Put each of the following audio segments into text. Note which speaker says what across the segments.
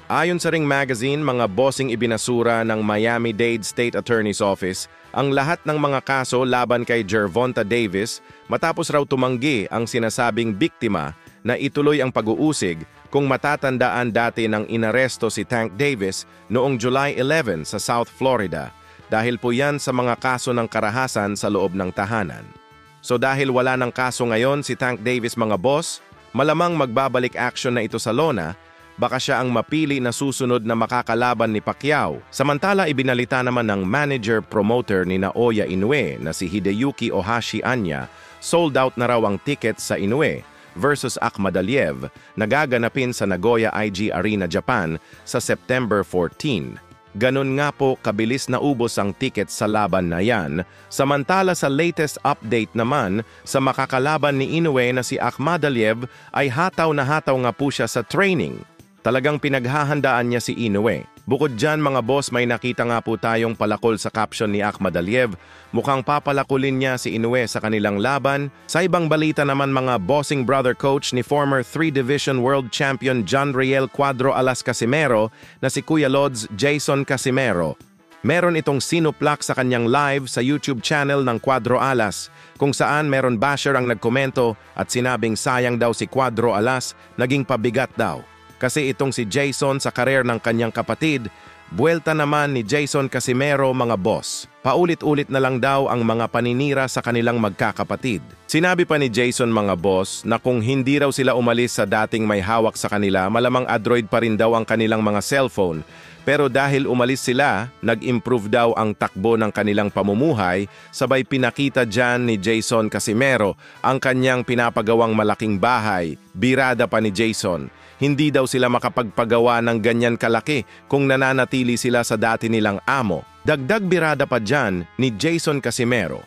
Speaker 1: Ayon sa Ring Magazine, mga bossing ibinasura ng Miami-Dade State Attorney's Office ang lahat ng mga kaso laban kay Gervonta Davis matapos raw tumanggi ang sinasabing biktima na ituloy ang pag-uusig kung matatandaan dati ng inaresto si Tank Davis noong July 11 sa South Florida dahil po yan sa mga kaso ng karahasan sa loob ng tahanan. So dahil wala ng kaso ngayon si Tank Davis mga boss, malamang magbabalik action na ito sa lona, baka siya ang mapili na susunod na makakalaban ni Pacquiao. Samantala ibinalita naman ng manager-promoter ni Naoya Inoue na si Hideyuki Ohashi Anya, sold out na raw ang ticket sa Inoue versus Akhmadaliev na gaganapin sa Nagoya IG Arena, Japan sa September 14. Ganon nga po kabilis na ubos ang ticket sa laban na yan. Samantala sa latest update naman, sa makakalaban ni Inoue na si Akhmadaliev ay hataw na hataw nga po siya sa training. Talagang pinaghahandaan niya si Inoue. Bukod dyan mga boss, may nakita nga po tayong palakol sa caption ni Akhmadaliev. Mukhang papalakulin niya si Inoue sa kanilang laban. Sa ibang balita naman mga bossing brother coach ni former 3-division world champion John Riel Cuadro Alas Casimero na si Kuya Lods Jason Casimero. Meron itong sinuplak sa kanyang live sa YouTube channel ng Cuadro Alas kung saan meron basher ang nagkomento at sinabing sayang daw si Cuadro Alas, naging pabigat daw. Kasi itong si Jason sa karer ng kanyang kapatid, buwelta naman ni Jason Casimero mga boss. Paulit-ulit na lang daw ang mga paninira sa kanilang magkakapatid. Sinabi pa ni Jason mga boss na kung hindi raw sila umalis sa dating may hawak sa kanila, malamang Android pa rin daw ang kanilang mga cellphone. Pero dahil umalis sila, nag-improve daw ang takbo ng kanilang pamumuhay, sabay pinakita dyan ni Jason Casimero ang kanyang pinapagawang malaking bahay. Birada pa ni Jason. Hindi daw sila makapagpagawa ng ganyan kalaki kung nananatili sila sa dati nilang amo. Dagdag birada pa dyan ni Jason Casimero.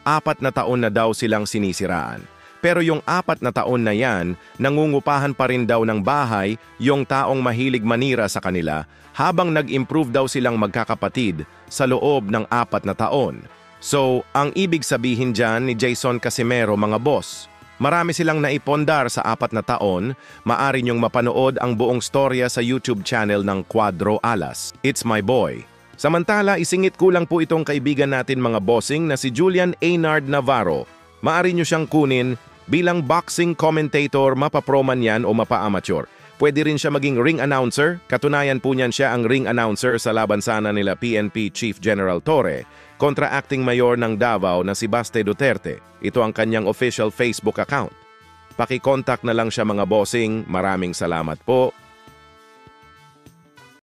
Speaker 1: 4 na taon na daw silang sinisiraan. Pero yung 4 na taon na yan, nangungupahan pa rin daw ng bahay yung taong mahilig manira sa kanila habang nag-improve daw silang magkakapatid sa loob ng 4 na taon. So, ang ibig sabihin dyan ni Jason Casimero mga boss, marami silang naipondar sa 4 na taon, maaari niyong mapanood ang buong storya sa YouTube channel ng Cuadro Alas. It's my boy. Samantala, isingit kulang po itong kaibigan natin mga bossing na si Julian Eynard Navarro. Maaari niyo siyang kunin bilang boxing commentator, mapa-pro man yan o mapa-amateur. Pwede rin siya maging ring announcer, katunayan po niyan siya ang ring announcer sa laban sana nila PNP Chief General Torre kontra acting mayor ng Davao na si Baste Duterte. Ito ang kanyang official Facebook account. Paki-contact na lang siya mga bossing. Maraming salamat po.